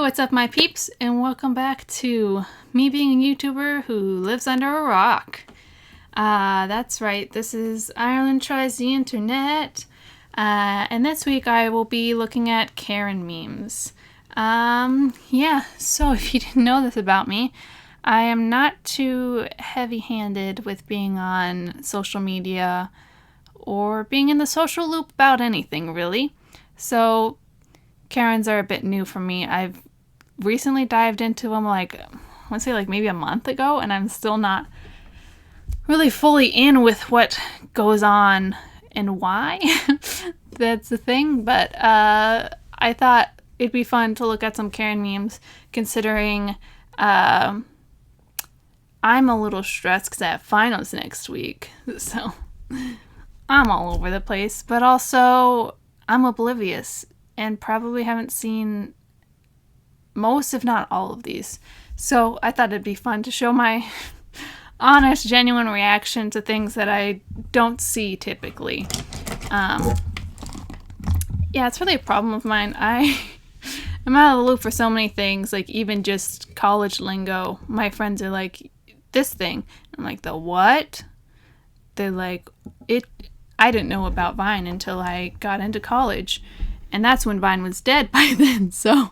what's up my peeps, and welcome back to me being a YouTuber who lives under a rock. That's right, this is Ireland Tries the Internet, and this week I will be looking at Karen memes. So if you didn't know this about me, I am not too heavy-handed with being on social media or being in the social loop about anything, really. So Karens are a bit new for me. I've recently dived into them maybe a month ago, and I'm still not really fully in with what goes on and why. That's the thing, but I thought it'd be fun to look at some Karen memes, considering I'm a little stressed because I have finals next week, so I'm all over the place, but also I'm oblivious and probably haven't seen most, if not all, of these. So I thought it'd be fun to show my honest, genuine reaction to things that I don't see typically. It's really a problem of mine. I'm out of the loop for so many things, like even just college lingo. My friends are like, this thing. I'm like, the what? They're like, I didn't know about Vine until I got into college. And that's when Vine was dead by then, so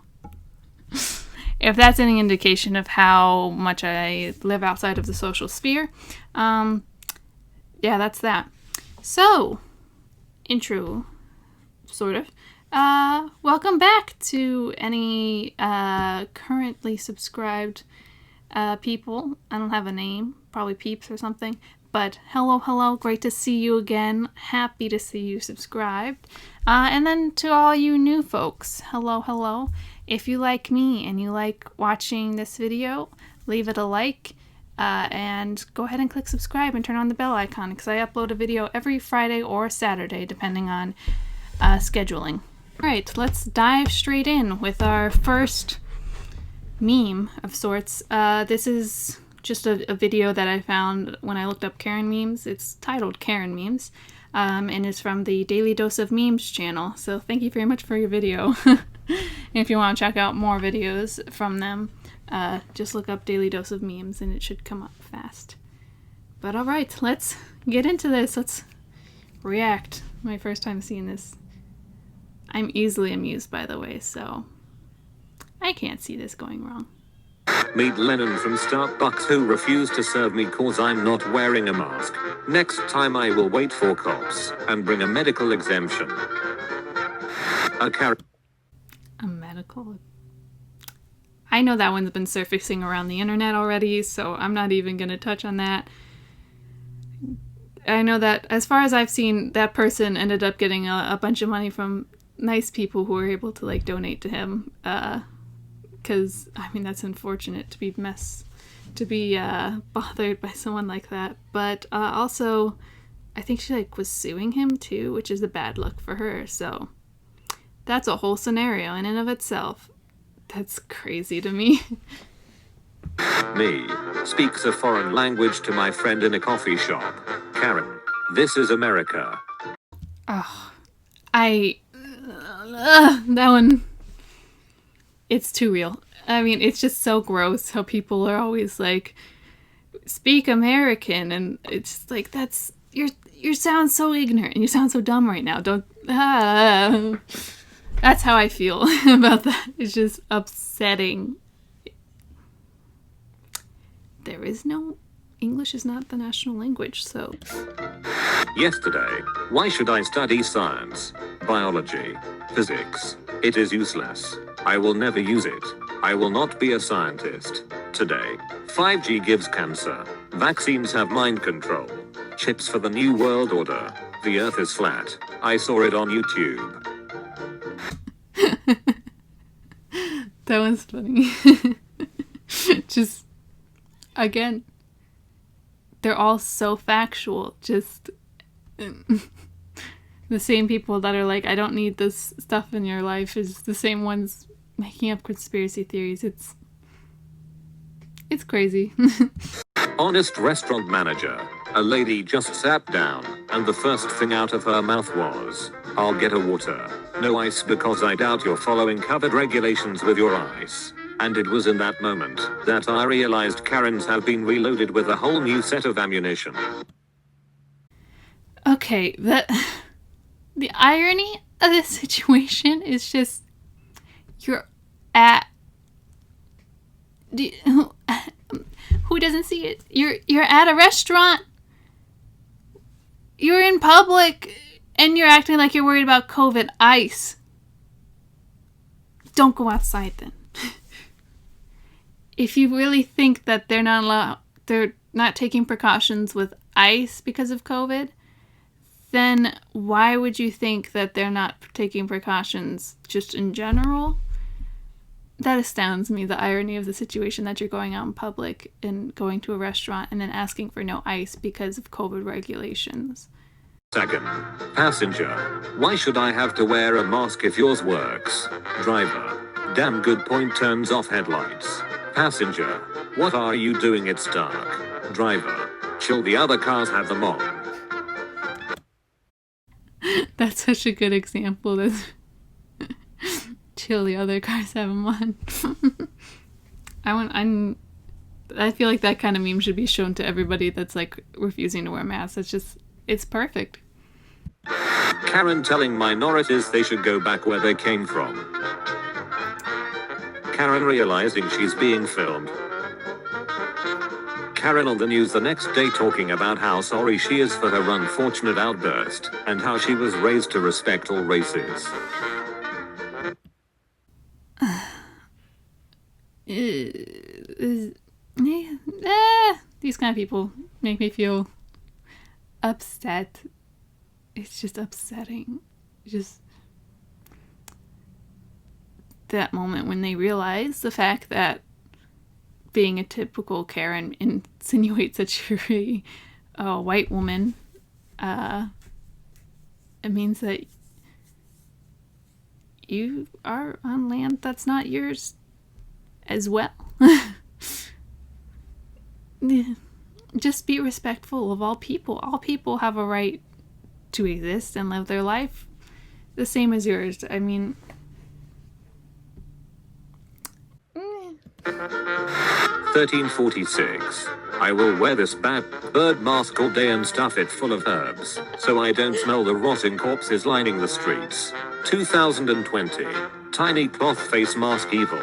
if that's any indication of how much I live outside of the social sphere, that's that. So, intro, sort of. Welcome back to any currently subscribed people. I don't have a name, probably peeps or something. But hello, great to see you again. Happy to see you subscribed. And then to all you new folks, hello. If you like me and you like watching this video, leave it a like. And go ahead and click subscribe and turn on the bell icon, because I upload a video every Friday or Saturday, depending on scheduling. Alright, let's dive straight in with our first meme of sorts. This is just a video that I found when I looked up Karen memes. It's titled Karen memes, and it's from the Daily Dose of Memes channel. So thank you very much for your video. And if you want to check out more videos from them, just look up Daily Dose of Memes and it should come up fast. But alright, let's get into this. Let's react. My first time seeing this. I'm easily amused, by the way, so I can't see this going wrong. Meet Lennon from Starbucks, who refused to serve me cause I'm not wearing a mask. Next time I will wait for cops and bring a medical exemption. A medical? I know that one's been surfacing around the internet already, so I'm not even gonna touch on that. I know that as far as I've seen, that person ended up getting a bunch of money from nice people who were able to donate to him. Because, that's unfortunate to be bothered by someone like that. But also, I think she was suing him too, which is a bad look for her. So that's a whole scenario in and of itself. That's crazy to me. Me speaks a foreign language to my friend in a coffee shop. Karen, this is America. Oh, that one. It's too real. It's just so gross how people are always like, speak American, and it's just like, that's, you sound so ignorant, and you sound so dumb right now. That's how I feel about that. It's just upsetting. English is not the national language, so. Yesterday, why should I study science, biology, physics? It is useless. I will never use it. I will not be a scientist. Today, 5G gives cancer. Vaccines have mind control. Chips for the new world order. The earth is flat. I saw it on YouTube. That one's funny. Just, again, they're all so factual. Just the same people that are like, I don't need this stuff in your life, is the same ones making up conspiracy theories. It's crazy. Honest restaurant manager. A lady just sat down, and the first thing out of her mouth was, I'll get a water. No ice because I doubt you're following covered regulations with your ice. And it was in that moment that I realized Karens have been reloaded with a whole new set of ammunition. Okay, the irony of this situation is just you're at who doesn't see it? You're at a restaurant. You're in public and you're acting like you're worried about COVID. Ice. Don't go outside then. If you really think that they're not taking precautions with ice because of COVID, then why would you think that they're not taking precautions just in general? That astounds me, the irony of the situation that you're going out in public and going to a restaurant and then asking for no ice because of COVID regulations. Second, passenger. Why should I have to wear a mask if yours works? Driver. Damn good point, turns off headlights. Passenger. What are you doing? It's dark. Driver. Chill, the other cars have them on. That's such a good example. That's chill, the other cars have them on. I feel like that kind of meme should be shown to everybody that's like refusing to wear masks. It's perfect. Karen telling minorities they should go back where they came from. Karen realizing she's being filmed. Karen on the news the next day talking about how sorry she is for her unfortunate outburst and how she was raised to respect all races. These kind of people make me feel upset. It's just upsetting. Just that moment when they realize the fact that being a typical Karen insinuates that you're a white woman. It means that you are on land that's not yours as well. Just be respectful of all people. All people have a right to exist and live their life the same as yours. I mean... 1346. I will wear this bad bird mask all day and stuff it full of herbs, so I don't smell the rotting corpses lining the streets. 2020. Tiny cloth face mask evil.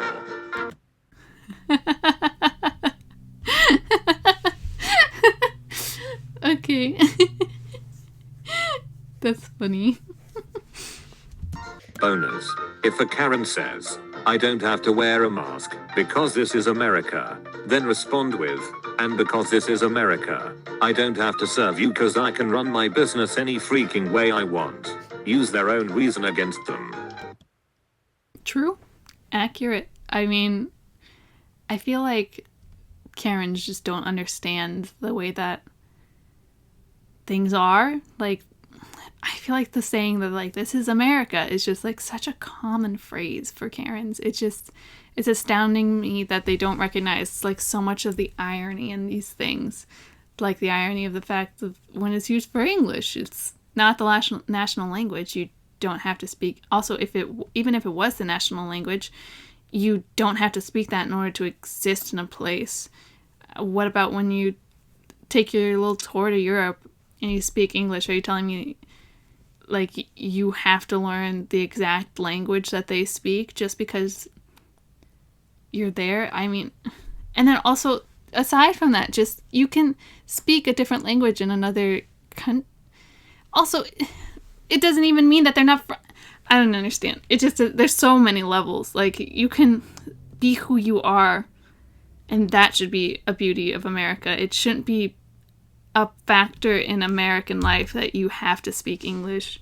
Okay. That's funny. Bonus. If a Karen says, I don't have to wear a mask because this is America, then respond with, and because this is America, I don't have to serve you because I can run my business any freaking way I want. Use their own reason against them. True. Accurate. I mean, I feel like Karens just don't understand the way that things are. Like, I feel like the saying that, like, this is America is just, like, such a common phrase for Karens. It's astounding me that they don't recognize, like, so much of the irony in these things. Like, the irony of the fact of when it's used for English, it's not the national language. You don't have to speak. Also, even if it was the national language, you don't have to speak that in order to exist in a place. What about when you take your little tour to Europe and you speak English? Are you telling me, like, you have to learn the exact language that they speak just because you're there? I mean, and then also, aside from that, just, you can speak a different language in another country. Also, it doesn't even mean that they're not I don't understand. It just, there's so many levels. Like, you can be who you are, and that should be a beauty of America. It shouldn't be a factor in American life that you have to speak English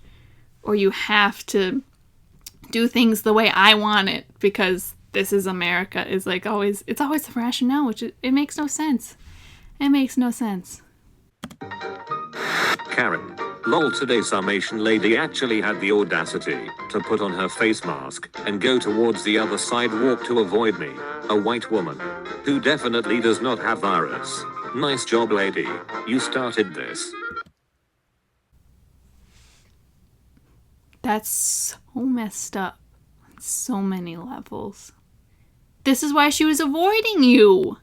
or you have to do things the way I want it because this is America. Is like always, it's always the rationale, which it makes no sense. It makes no sense. Karen. Lol, today's summation lady actually had the audacity to put on her face mask and go towards the other sidewalk to avoid me, a white woman who definitely does not have virus. Nice job, lady. You started this. That's so messed up on so many levels. This is why she was avoiding you.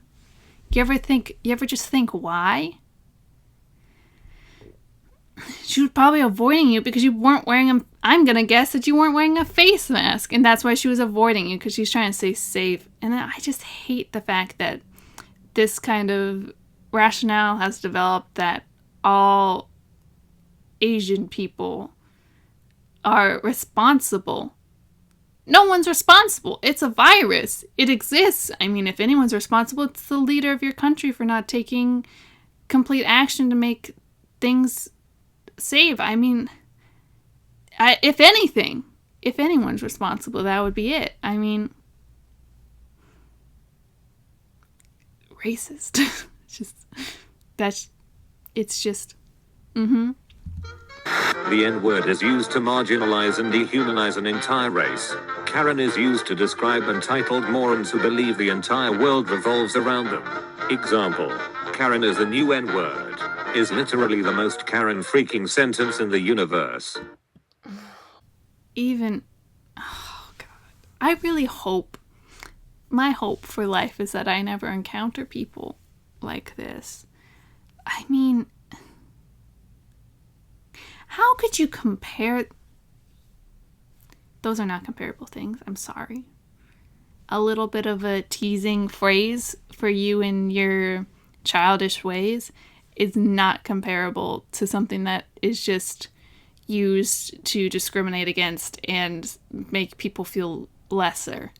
You ever just think why? She was probably avoiding you because you weren't wearing I'm going to guess that you weren't wearing a face mask. And that's why she was avoiding you, because she's trying to stay safe. And then I just hate the fact that this kind of rationale has developed that all Asian people are responsible. No one's responsible. It's a virus. It exists. I mean, if anyone's responsible, it's the leader of your country for not taking complete action to make things safe. I mean, if anything, if anyone's responsible, that would be it. I mean, racist. It's just. The N-word is used to marginalize and dehumanize an entire race. Karen is used to describe entitled morons who believe the entire world revolves around them. Example: Karen is the new N-word. Is literally the most Karen freaking sentence in the universe. Oh God. I really hope, my hope for life is that I never encounter people like this. I mean, how could you compare? Those are not comparable things. I'm sorry. A little bit of a teasing phrase for you in your childish ways is not comparable to something that is just used to discriminate against and make people feel lesser.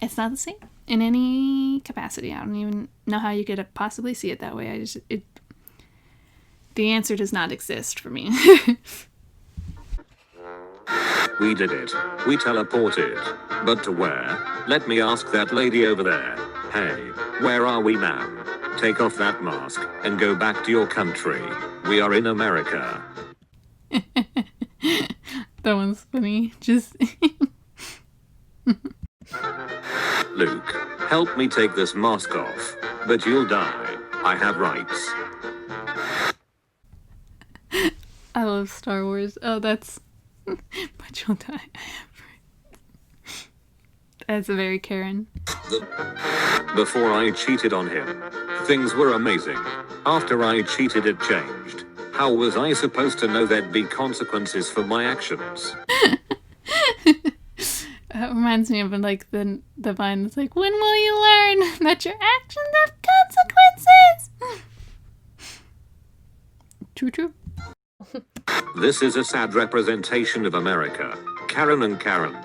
It's not the same in any capacity. I don't even know how you could possibly see it that way. The answer does not exist for me. We did it. We teleported. But to where? Let me ask that lady over there. Hey, where are we, ma'am? Take off that mask and go back to your country. We are in America. That one's funny. Just. Luke, help me take this mask off. But you'll die. I have rights. I love Star Wars. Oh, that's. But you'll die. That's a very Karen. Before I cheated on him, things were amazing. After I cheated, it changed. How was I supposed to know there'd be consequences for my actions? That reminds me of like the vine that's like, when will you learn that your actions have consequences? True. This is a sad representation of America. Karen and Karen.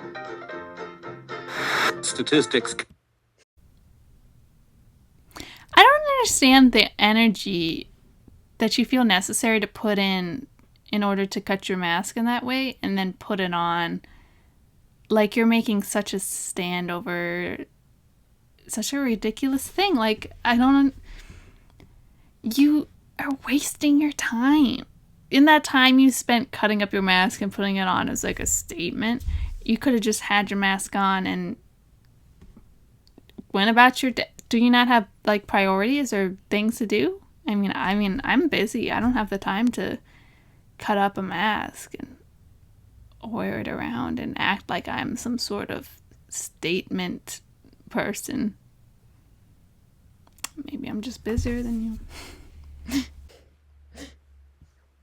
Statistics. I don't understand the energy that you feel necessary to put in order to cut your mask in that way and then put it on. Like, you're making such a stand over such a ridiculous thing. Like, you are wasting your time. In that time you spent cutting up your mask and putting it on as like a statement, you could have just had your mask on and went about your day. Do you not have like priorities or things to do? I mean, I'm busy. I don't have the time to cut up a mask and wear it around and act like I'm some sort of statement person. Maybe I'm just busier than you.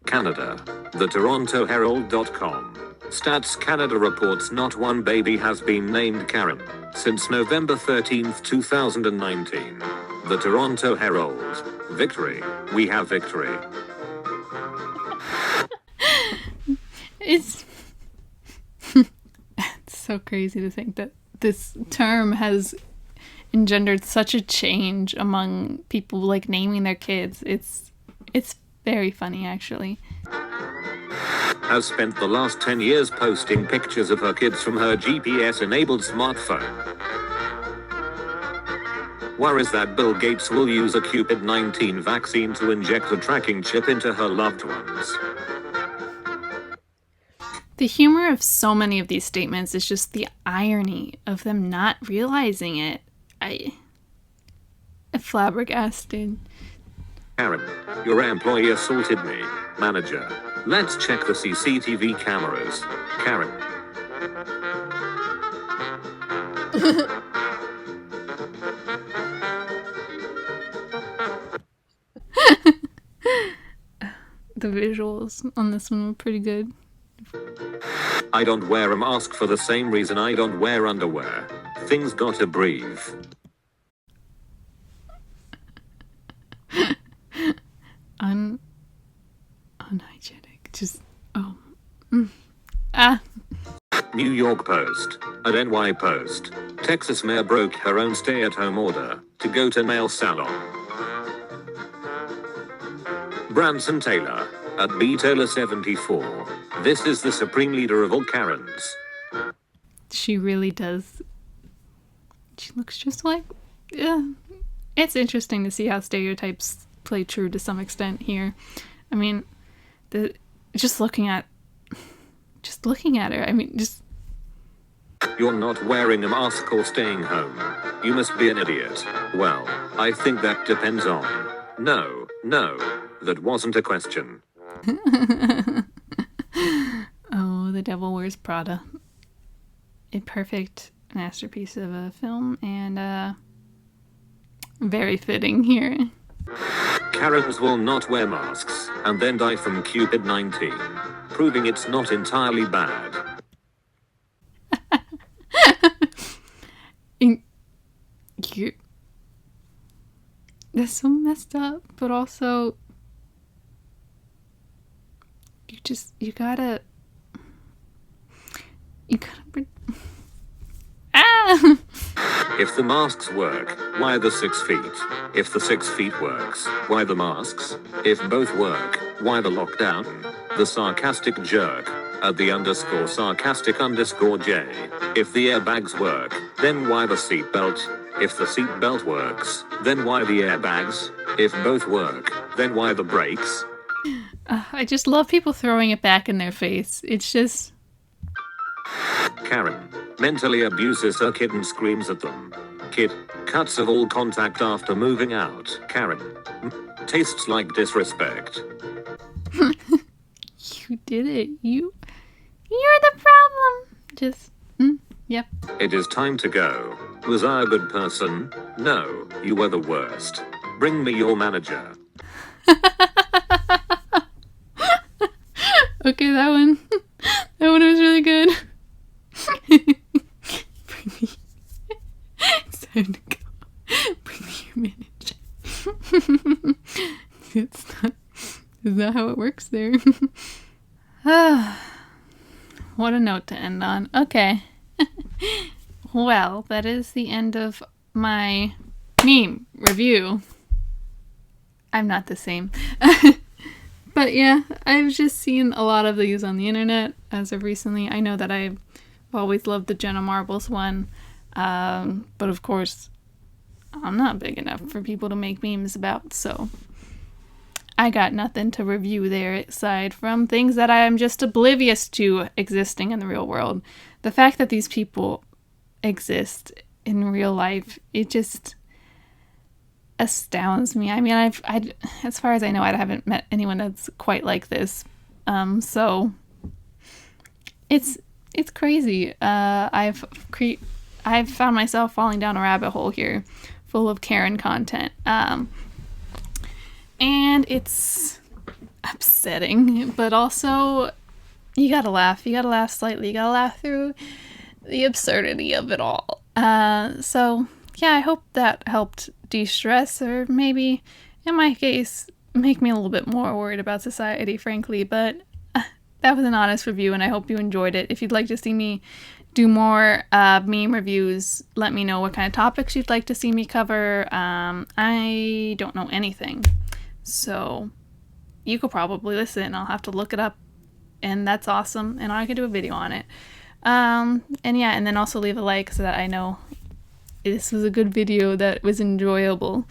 Canada. The TorontoHerald.com. Stats Canada reports not one baby has been named Karen since November 13th, 2019. The Toronto Herald. Victory. We have victory. It's so crazy to think that this term has engendered such a change among people like naming their kids. It's very funny, actually. Has spent the last 10 years posting pictures of her kids from her GPS-enabled smartphone. Worries that Bill Gates will use a COVID-19 vaccine to inject a tracking chip into her loved ones. The humor of so many of these statements is just the irony of them not realizing it. I'm flabbergasted. Karen, your employee assaulted me. Manager, let's check the CCTV cameras. Karen. The visuals on this one were pretty good. I don't wear a mask for the same reason I don't wear underwear. Things gotta breathe. Unhygienic. Just, oh. Ah. New York Post. At NY Post. Texas mayor broke her own stay-at-home order to go to nail salon. Branson Taylor. At B Taylor 74. This is the supreme leader of all Karens. She really does. She looks just like, yeah. It's interesting to see how stereotypes play true to some extent here. I mean, just looking at her. I mean, just. You're not wearing a mask or staying home. You must be an idiot. Well, I think that depends on. No, that wasn't a question. Oh, The Devil Wears Prada. A perfect masterpiece of a film, and very fitting here. Karens will not wear masks and then die from COVID-19, proving it's not entirely bad. That's so messed up, but also you gotta ah! If the masks work, why the 6 feet? If the 6 feet works, why the masks? If both work, why the lockdown? The sarcastic jerk. At the _sarcastic_J. If the airbags work, then why the seatbelt? If the seatbelt works, then why the airbags? If both work, then why the brakes? I just love people throwing it back in their face. It's just... Karen mentally abuses her kid and screams at them. Kid cuts of all contact after moving out. Karen tastes like disrespect. You did it. You're the problem. Just, yep. It is time to go. Was I a good person? No, you were the worst. Bring me your manager. Okay, that one was really good. It's time to go. Bring me your manager. It's not how it works there. What a note to end on. Okay. Well, that is the end of my meme review. I'm not the same. But yeah, I've just seen a lot of these on the internet as of recently. I know that I've always loved the Jenna Marbles one. But of course, I'm not big enough for people to make memes about, so I got nothing to review there aside from things that I'm just oblivious to existing in the real world. The fact that these people exist in real life, it just astounds me. I mean, I as far as I know, I haven't met anyone that's quite like this. So it's crazy. I've found myself falling down a rabbit hole here, full of Karen content. And it's upsetting, but also you gotta laugh. You gotta laugh slightly. You gotta laugh through the absurdity of it all. So yeah, I hope that helped de-stress, or maybe in my case make me a little bit more worried about society, frankly. But that was an honest review, and I hope you enjoyed it. If you'd like to see me do more meme reviews, let me know what kind of topics you'd like to see me cover. I don't know anything, so you could probably listen. I'll have to look it up, and that's awesome, and I could do a video on it. And yeah, and then also leave a like so that I know this was a good video that was enjoyable.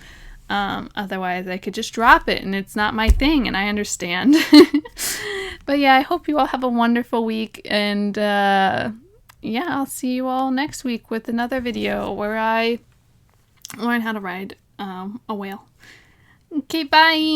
Otherwise I could just drop it and it's not my thing, and I understand. But yeah, I hope you all have a wonderful week, and yeah, I'll see you all next week with another video where I learn how to ride a whale. Okay, bye.